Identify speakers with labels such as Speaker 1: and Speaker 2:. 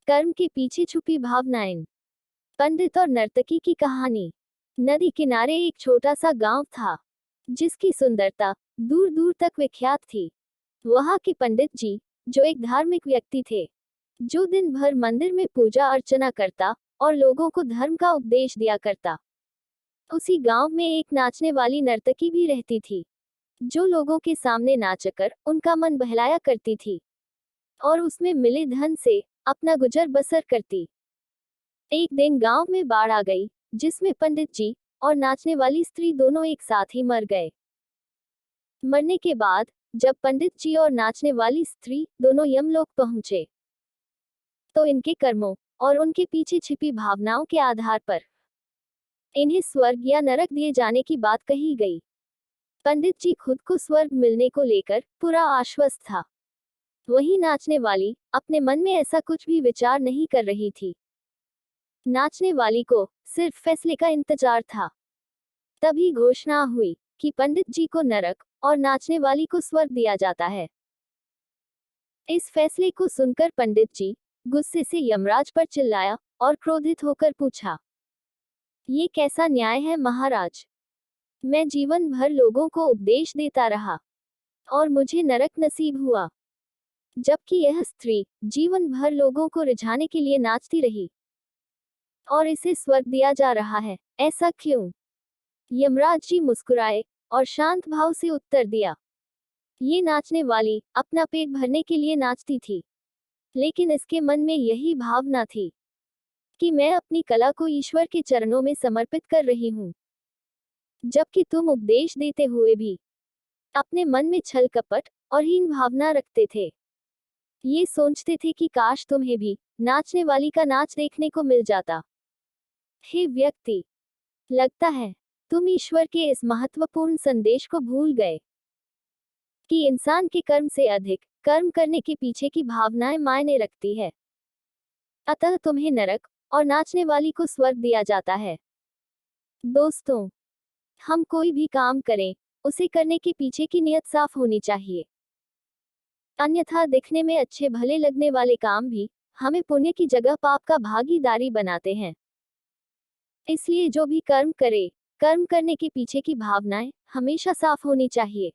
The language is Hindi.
Speaker 1: कर्म के पीछे छुपी भावनाएं। पंडित और नर्तकी की कहानी। नदी किनारे एक छोटा सा गांव था, जिसकी सुंदरता दूर दूर तक विख्यात थी। वहां के पंडित जी, जो एक धार्मिक व्यक्ति थे, जो दिन भर मंदिर में पूजा अर्चना करता और लोगों को धर्म का उपदेश दिया करता। उसी गांव में एक नाचने वाली नर्तकी भी रहती थी, जो लोगों के सामने नाचकर उनका मन बहलाया करती थी और उसमें मिले धन से अपना गुजर बसर करती। एक दिन गांव में बाढ़ आ गई, जिसमें पंडित जी और नाचने वाली स्त्री दोनों एक साथ ही मर गए। मरने के बाद जब पंडित जी और नाचने वाली स्त्री दोनों यमलोक पहुंचे, तो इनके कर्मों और उनके पीछे छिपी भावनाओं के आधार पर इन्हें स्वर्ग या नरक दिए जाने की बात कही गई। पंडित जी खुद को स्वर्ग मिलने को लेकर पूरा आश्वस्त था। वहीं नाचने वाली अपने मन में ऐसा कुछ भी विचार नहीं कर रही थी। नाचने वाली को सिर्फ फैसले का इंतजार था। तभी घोषणा हुई कि पंडित जी को नरक और नाचने वाली को स्वर्ग दिया जाता है। इस फैसले को सुनकर पंडित जी गुस्से से यमराज पर चिल्लाया और क्रोधित होकर पूछा, ये कैसा न्याय है महाराज? मैं जीवन भर लोगों को उपदेश देता रहा और मुझे नरक नसीब हुआ, जबकि यह स्त्री जीवन भर लोगों को रिझाने के लिए नाचती रही और इसे स्वर्ग दिया जा रहा है, ऐसा क्यों? यमराज जी मुस्कुराए और शांत भाव से उत्तर दिया, ये नाचने वाली अपना पेट भरने के लिए नाचती थी, लेकिन इसके मन में यही भावना थी कि मैं अपनी कला को ईश्वर के चरणों में समर्पित कर रही हूँ। जबकि तुम उपदेश देते हुए भी अपने मन में छल कपट और हीन भावना रखते थे। ये सोचते थे कि काश तुम्हें भी नाचने वाली का नाच देखने को मिल जाता। हे व्यक्ति, लगता है तुम ईश्वर के इस महत्वपूर्ण संदेश को भूल गए कि इंसान के कर्म से अधिक कर्म करने के पीछे की भावनाएं मायने रखती है। अतः तुम्हें नरक और नाचने वाली को स्वर्ग दिया जाता है। दोस्तों, हम कोई भी काम करें, उसे करने के पीछे की नीयत साफ होनी चाहिए। अन्यथा दिखने में अच्छे भले लगने वाले काम भी हमें पुण्य की जगह पाप का भागीदारी बनाते हैं। इसलिए जो भी कर्म करे, कर्म करने के पीछे की भावनाएं हमेशा साफ होनी चाहिए।